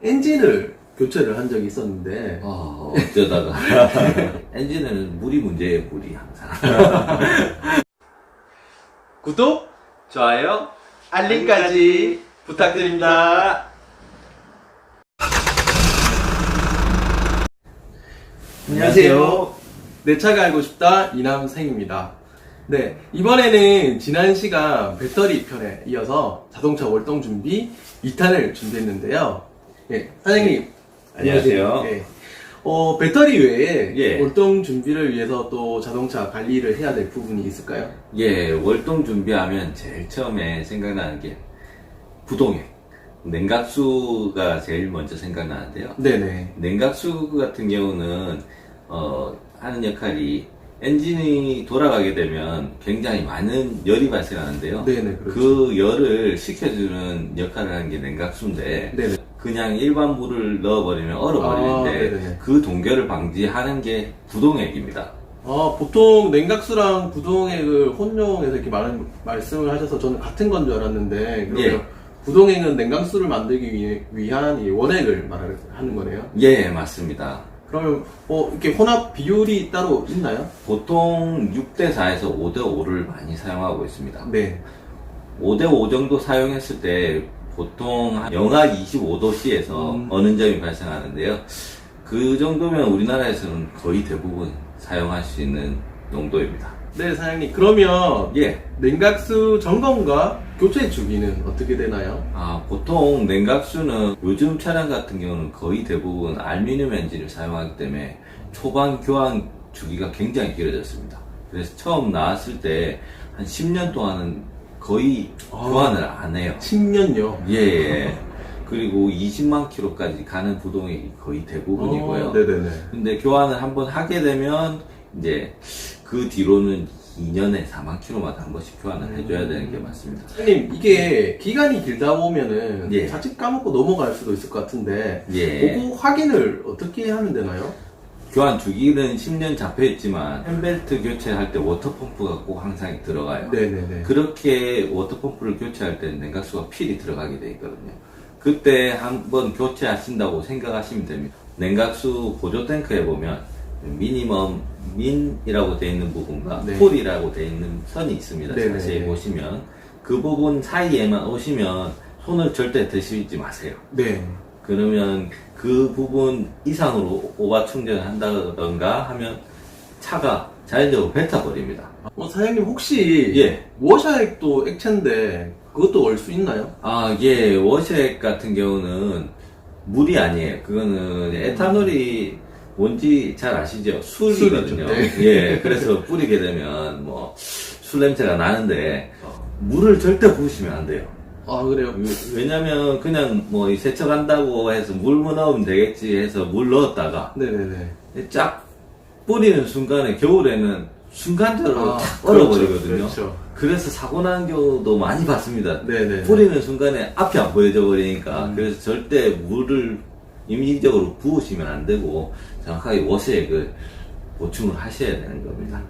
엔진을 교체를 한 적이 있었는데 어쩌다가 엔진에는 물이 문제예요. 물이 항상. 구독, 좋아요, 알림까지 부탁드립니다. 안녕하세요. 내 차가 알고 싶다 이남생입니다. 네, 이번에는 지난 시간 배터리 편에 이어서 자동차 월동 준비 2탄을 준비했는데요. 네, 사장님 안녕하세요. 네. 배터리 외에 예. 월동 준비를 위해서 또 자동차 관리를 해야 될 부분이 있을까요? 예, 월동 준비하면 제일 처음에 생각나는 게 부동액. 냉각수가 제일 먼저 생각나는데요. 네네. 냉각수 같은 경우는 하는 역할이 엔진이 돌아가게 되면 굉장히 많은 열이 발생하는데요. 네네, 그렇죠. 그 열을 식혀주는 역할을 하는 게 냉각수인데 네네. 그냥 일반 물을 넣어버리면 얼어버리는데 네네. 그 동결을 방지하는 게 부동액입니다. 보통 냉각수랑 부동액을 혼용해서 이렇게 말씀을 하셔서 저는 같은 건 줄 알았는데, 그러면 예. 부동액은 냉각수를 만들기 위한 이 원액을 말하는 거네요. 예, 맞습니다. 그러면 이렇게 혼합 비율이 따로 있나요? 보통 6대4에서 5대5를 많이 사용하고 있습니다. 네. 5대5 정도 사용했을 때 보통 한 영하 25도씨에서 어느 점이 발생하는데요. 그 정도면 우리나라에서는 거의 대부분 사용할 수 있는 농도입니다. 네, 사장님. 그러면 예. 냉각수 점검과 교체 주기는 어떻게 되나요? 보통 냉각수는 요즘 차량 같은 경우는 거의 대부분 알루미늄 엔진을 사용하기 때문에 초반 교환 주기가 굉장히 길어졌습니다. 그래서 처음 나왔을 때 한 10년 동안은 거의 교환을 안 해요. 10년요? 예. 그리고 20만 킬로까지 가는 부동액이 거의 대부분이고요. 네네네. 근데 교환을 한번 하게 되면 이제 그 뒤로는 2년에 4만 킬로마다 한 번씩 교환을 해줘야 되는 게 맞습니다. 사장님, 이게 기간이 길다 보면은 예. 자칫 까먹고 넘어갈 수도 있을 것 같은데, 예. 그거 확인을 어떻게 하면 되나요? 교환 주기는 10년 잡혀있지만 팬벨트 교체할 때 워터펌프가 꼭 항상 들어가요. 네네네. 그렇게 워터펌프를 교체할 때는 냉각수가 필히 들어가게 돼 있거든요. 그때 한번 교체하신다고 생각하시면 됩니다. 냉각수 보조 탱크에 보면 미니멈 민이라고 되어 있는 부분과 네. 폴이라고 되어 있는 선이 있습니다. 네네네. 자세히 보시면 그 부분 사이에만 오시면 손을 절대 대시지 마세요. 네. 그러면 그 부분 이상으로 오버 충전을 한다던가 하면 차가 자연적으로 뱉어버립니다. 사장님, 혹시 예. 워셔액도 액체인데 그것도 올 수 있나요? 예, 워셔액 같은 경우는 물이 아니에요. 그거는 에탄올이 뭔지 잘 아시죠? 술이거든요. 술이죠. 네. 예, 그래서 뿌리게 되면 술 냄새가 나는데 물을 절대 부으시면 안 돼요. 그래요? 왜냐면 그냥 세척한다고 해서 물 넣으면 되겠지 해서 물 넣었다가 네네네. 쫙 뿌리는 순간에 겨울에는 순간적으로 탁 그렇죠. 얼어버리거든요. 그렇죠. 그래서 사고 나는 경우도 많이 봤습니다. 네네. 뿌리는 순간에 앞이 안 보여져 버리니까 그래서 절대 물을 임시적으로 부으시면 안 되고 정확하게 워셔액을 보충을 하셔야 되는 겁니다.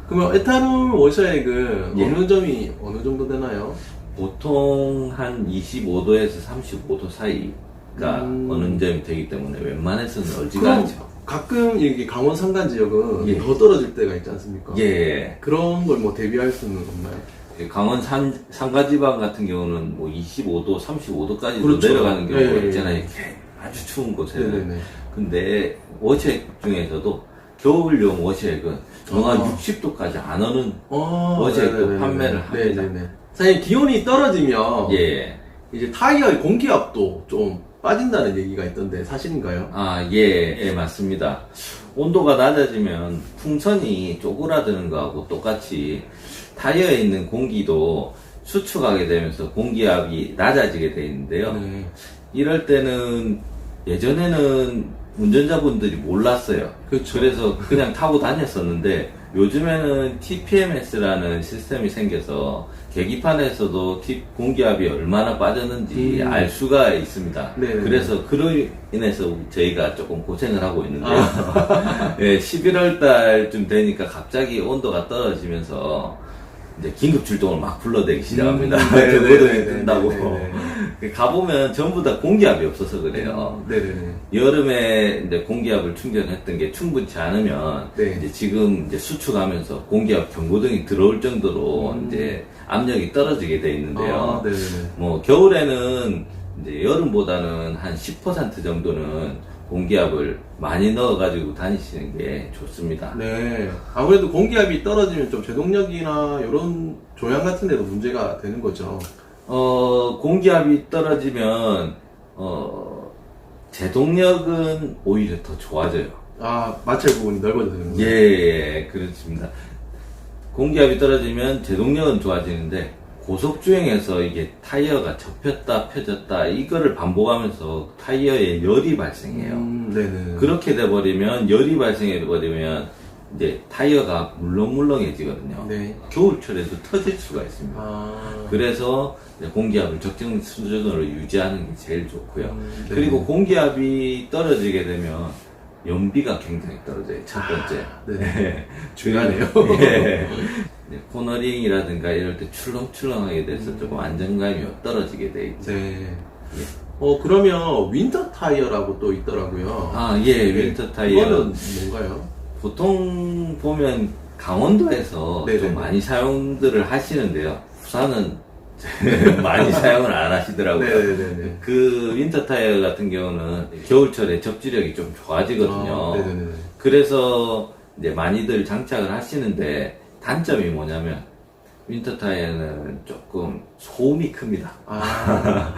그러면 에탄올 워셔액은 예. 어느 점이 어느 정도 되나요? 보통 한 25도에서 35도 사이가 어느 점이 되기 때문에 웬만해서는 얼지가 그럼 않죠. 가끔 여기 강원 산간 지역은 예. 더 떨어질 때가 있지 않습니까? 예. 그런 걸 대비할 수는 없나요? 강원 상가지방 같은 경우는 25도, 35도까지도 그렇죠. 내려가는 경우가 예, 예. 있잖아요. 이렇게 아주 추운 곳에는. 네네네. 근데 워셔액 중에서도 겨울용 워셔액은 영하 60도까지 안 오는 워셔액도 네네네네. 판매를 합니다. 네네네. 사장님, 기온이 떨어지면 예. 이제 타이어의 공기압도 좀 빠진다는 얘기가 있던데 사실인가요? 예, 맞습니다. 온도가 낮아지면 풍선이 쪼그라드는 거하고 똑같이 타이어에 있는 공기도 수축하게 되면서 공기압이 낮아지게 되어 있는데요. 네. 이럴 때는 예전에는 운전자분들이 몰랐어요. 그렇죠. 그래서 그냥 타고 다녔었는데 요즘에는 TPMS라는 시스템이 생겨서 계기판에서도 공기압이 얼마나 빠졌는지 알 수가 있습니다. 네네. 그래서 그로 인해서 저희가 조금 고생을 하고 있는데요. 예, 11월 달쯤 되니까 갑자기 온도가 떨어지면서 이제 긴급 출동을 막 불러대기 시작합니다. 네네네네. 뜬다고. 가보면 전부 다 공기압이 없어서 그래요. 네네네. 여름에 이제 공기압을 충전했던 게 충분치 않으면 네. 이제 지금 이제 수축하면서 공기압 경고등이 들어올 정도로 이제 압력이 떨어지게 돼 있는데요. 아, 네네네. 뭐 겨울에는 이제 여름보다는 한 10% 정도는 공기압을 많이 넣어가지고 다니시는 게 좋습니다. 네. 아무래도 공기압이 떨어지면 좀 제동력이나 이런 조향 같은 데도 문제가 되는 거죠. 공기압이 떨어지면 제동력은 오히려 더 좋아져요. 아, 마찰 부분이 넓어지는 거죠. 예, 그렇습니다. 공기압이 떨어지면 제동력은 좋아지는데 고속주행에서 이게 타이어가 접혔다 펴졌다 이거를 반복하면서 타이어에 열이 발생해요. 네네. 그렇게 돼버리면 열이 발생해버리면 이제 타이어가 물렁물렁해지거든요. 네. 겨울철에도 터질 수가 있습니다. 아. 그래서 이제 공기압을 적정 수준으로 유지하는 게 제일 좋고요. 네. 그리고 공기압이 떨어지게 되면 연비가 굉장히 떨어져요. 첫 번째. 네. 중요하네요. 예. 코너링이라든가 이럴 때 출렁출렁하게 돼서 조금 안정감이 떨어지게 돼 있죠. 네. 그러면 윈터 타이어라고 또 있더라고요. 아, 예, 윈터 타이어. 이거는 뭔가요? 보통 보면 강원도에서 네네네. 좀 많이 사용들을 하시는데요. 부산은 많이 사용을 안 하시더라고요. 네네네. 그 윈터 타이어 같은 경우는 겨울철에 접지력이 좀 좋아지거든요. 아, 네네네. 그래서 이제 많이들 장착을 하시는데 단점이 뭐냐면 윈터 타이어는 조금 소음이 큽니다. 아,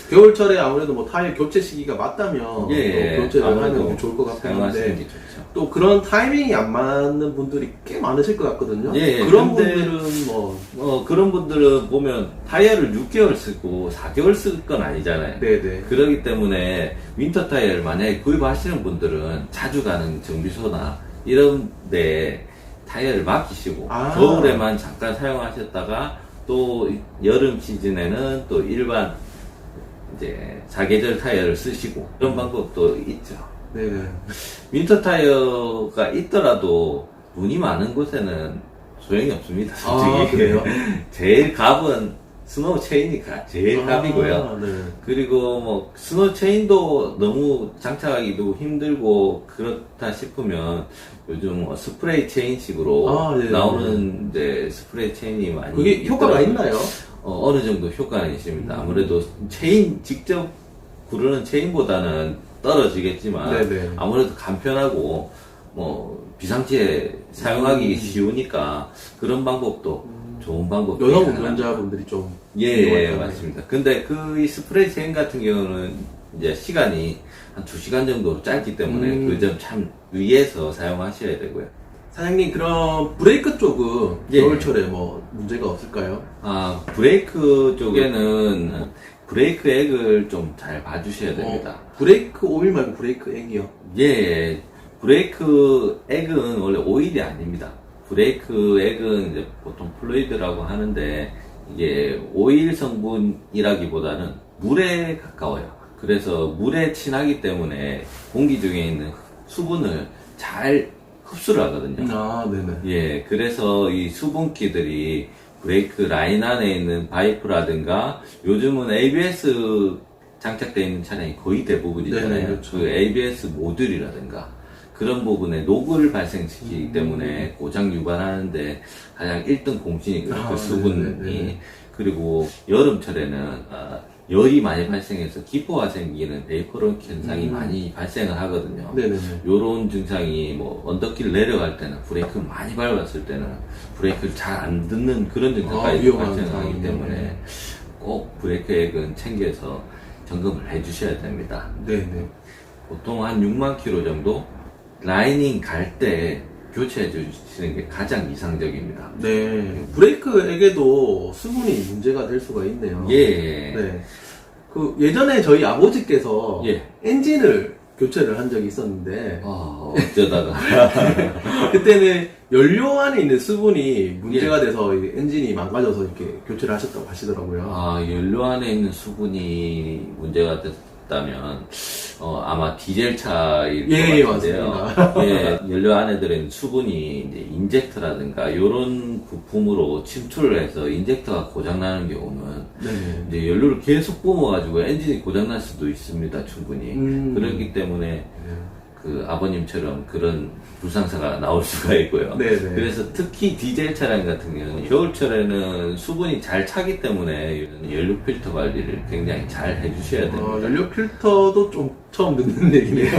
겨울철에 아무래도 뭐 타이어 교체 시기가 맞다면 예, 또 교체를 아무래도 하면 좋을 것 같긴 사용하시는 한데 게 좋죠. 또 그런 타이밍이 안 맞는 분들이 꽤 많으실 것 같거든요. 예, 그런 근데 분들은 뭐 그런 분들은 보면 타이어를 6개월 쓰고 4개월 쓸 건 아니잖아요. 네네. 그렇기 때문에 윈터 타이어를 만약에 구입하시는 분들은 자주 가는 정비소나 이런 데 타이어를 맡기시고 아. 겨울에만 잠깐 사용하셨다가 또 여름 시즌에는 또 일반 이제 사계절 타이어를 쓰시고 그런 방법도 있죠. 네네. 윈터 타이어가 있더라도 눈이 많은 곳에는 소용이 없습니다. 솔직히. 아, 그래요? 제일 값은 스노우 체인이 제일 아, 값이고요. 네. 그리고 뭐 스노우 체인도 너무 장착하기도 힘들고 그렇다 싶으면 요즘 뭐 스프레이 체인식으로 아, 네네네. 나오는 이제 스프레이 체인이 많이 그게 효과가 있더라고요. 있나요? 어느 정도 효과는 있습니다. 아무래도 체인 직접 구르는 체인보다는 떨어지겠지만 네네. 아무래도 간편하고 뭐 비상시에 사용하기 쉬우니까 그런 방법도 좋은 방법 중에 여성 하나입니다. 운전자분들이 좀 예, 이용하잖아요. 맞습니다. 근데 이 스프레이 체인 같은 경우는 이제 시간이 한 2시간 정도로 짧기 때문에 그 점 참 유의해서 사용하셔야 되고요. 사장님, 그럼 브레이크 쪽은 예. 겨울철에 뭐 문제가 없을까요? 아, 브레이크 쪽에는 브레이크 액을 좀 잘 봐주셔야 됩니다. 브레이크 오일 말고 브레이크 액이요? 예, 브레이크 액은 원래 오일이 아닙니다. 브레이크 액은 이제 보통 플루이드라고 하는데 이게 오일 성분이라기보다는 물에 가까워요. 그래서 물에 친하기 때문에 공기 중에 있는 수분을 잘 흡수를 하거든요. 아, 네네. 예, 그래서 이 수분기들이 브레이크 라인 안에 있는 파이프라든가 요즘은 ABS 장착되어 있는 차량이 거의 대부분이잖아요. 네, 그렇죠. 그 ABS 모듈이라든가 그런 부분에 녹을 발생시키기 때문에 고장 유발하는데 가장 1등 공신이거든요. 아, 그 수분이. 네네네. 그리고 여름철에는 열이 많이 발생해서 기포가 생기는 베이퍼런 현상이 많이 발생을 하거든요. 네네네. 요런 증상이 뭐 언덕길 내려갈 때는 브레이크를 많이 밟았을 때는 브레이크를 잘 안 듣는 그런 증상까지 위험한 발생하기 상황이네요. 때문에 꼭 브레이크 액은 챙겨서 점검을 해주셔야 됩니다. 네네. 보통 한 6만 킬로 정도 라이닝 갈 때 교체해 주시는 게 가장 이상적입니다. 네. 브레이크에게도 수분이 문제가 될 수가 있네요. 예. 네. 그 예전에 저희 아버지께서 예. 엔진을 교체를 한 적이 있었는데 어쩌다가 그때는 연료 안에 있는 수분이 문제가 돼서 이 엔진이 망가져서 이렇게 교체를 하셨다고 하시더라고요. 연료 안에 있는 수분이 문제가 있다면 아마 디젤 차일 것 예, 같은데요. 맞습니다. 예, 연료 안에 들어있는 수분이 이제 인젝터라든가 이런 부품으로 침투를 해서 인젝터가 고장나는 경우는 네네. 이제 연료를 계속 뿜어가지고 엔진이 고장날 수도 있습니다, 충분히. 그렇기 때문에 그 아버님처럼 그런 불상사가 나올 수가 있고요. 네네. 그래서 특히 디젤 차량 같은 경우는 겨울철에는 수분이 잘 차기 때문에 이런 연료 필터 관리를 굉장히 잘 해주셔야 됩니다. 연료 필터도 좀 처음 듣는 얘기네요.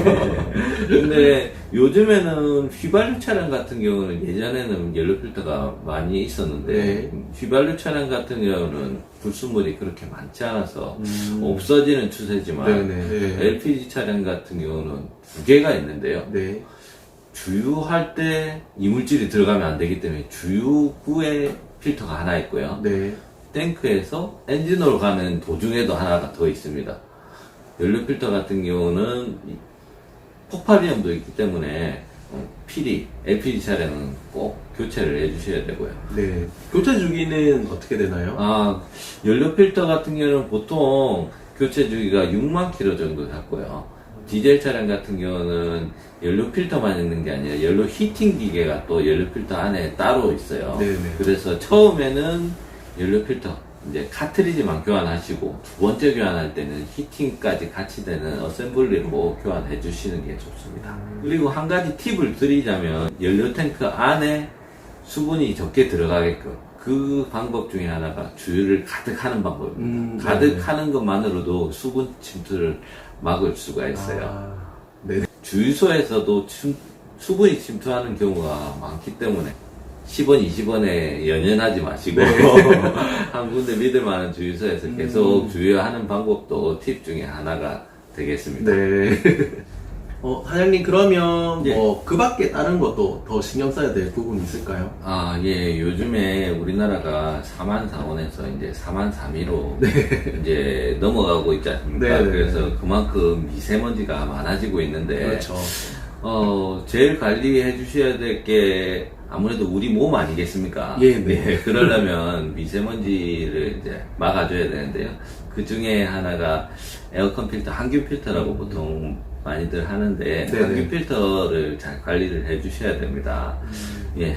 근데 요즘에는 휘발유 차량 같은 경우는 예전에는 연료 필터가 많이 있었는데 네. 휘발유 차량 같은 경우는 불순물이 그렇게 많지 않아서 없어지는 추세지만 네네. 네. LPG 차량 같은 경우는 두 개가 있는데요. 네. 주유할 때 이물질이 들어가면 안 되기 때문에 주유 후에 필터가 하나 있고요. 네. 탱크에서 엔진으로 가는 도중에도 하나가 더 있습니다. 연료 필터 같은 경우는 폭발 위험도 있기 때문에 필히 LPG 차량은 꼭 교체를 해주셔야 되고요. 네. 교체 주기는 어떻게 되나요? 연료 필터 같은 경우는 보통 교체 주기가 6만 킬로 정도 잡고요. 디젤 차량 같은 경우는 연료 필터만 있는 게 아니라 연료 히팅 기계가 또 연료 필터 안에 따로 있어요. 네네. 그래서 처음에는 연료 필터 이제 카트리지만 교환하시고 두 번째 교환할 때는 히팅까지 같이 되는 어셈블리로 교환해 주시는 게 좋습니다. 그리고 한 가지 팁을 드리자면 연료 탱크 안에 수분이 적게 들어가게끔 그 방법 중에 하나가 주유를 가득하는 방법입니다. 가득하는 것만으로도 수분 침투를 막을 수가 있어요. 네. 주유소에서도 수분이 침투하는 경우가 많기 때문에 10원, 20원에 연연하지 마시고 한 군데 믿을 만한 주유소에서 계속 주유하는 방법도 팁 중에 하나가 되겠습니다. 네. 사장님, 그러면 예. 그 밖에 다른 것도 더 신경 써야 될 부분이 있을까요? 예. 요즘에 우리나라가 4만 4원에서 이제 4만 3위로 이제 넘어가고 있지 않습니까? 네, 네, 그래서 그만큼 미세먼지가 많아지고 있는데 그렇죠. 제일 관리해 주셔야 될 게 아무래도 우리 몸 아니겠습니까? 예, 네. 그러려면 미세먼지를 이제 막아줘야 되는데요. 그 중에 하나가 에어컨 필터, 항균 필터라고 보통 많이들 하는데, 네네. 항균 필터를 잘 관리를 해 주셔야 됩니다. 예.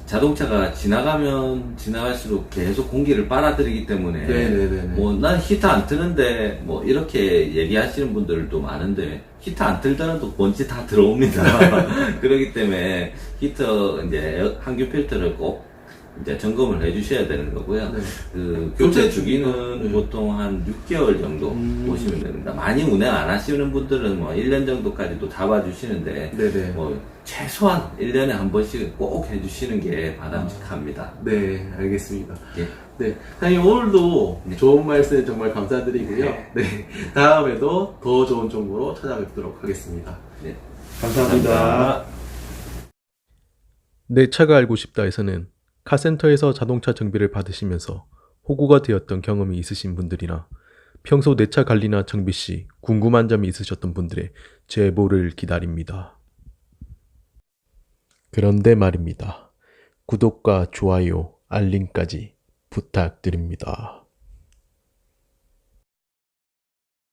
자동차가 지나가면 지나갈수록 계속 공기를 빨아들이기 때문에 네네네네. 난 히터 안 트는데 이렇게 얘기하시는 분들도 많은데 히터 안 틀더라도 먼지 다 들어옵니다. 그렇기 때문에 히터 이제 항균 필터를 꼭 이제 점검을 해주셔야 되는 거고요. 네. 그 교체 주기는 네. 보통 한 6개월 정도 보시면 됩니다. 많이 운행 안 하시는 분들은 1년 정도까지도 잡아주시는데 네네. 최소한 1년에 한 번씩 꼭 해주시는 게 바람직합니다. 네, 알겠습니다. 예. 네, 사장님 오늘도 네. 좋은 말씀 정말 감사드리고요. 네. 네, 다음에도 더 좋은 정보로 찾아뵙도록 하겠습니다. 네. 감사합니다. 내 차가 알고 싶다에서는 카센터에서 자동차 정비를 받으시면서 호구가 되었던 경험이 있으신 분들이나 평소 내 차 관리나 정비 시 궁금한 점이 있으셨던 분들의 제보를 기다립니다. 그런데 말입니다. 구독과 좋아요, 알림까지 부탁드립니다.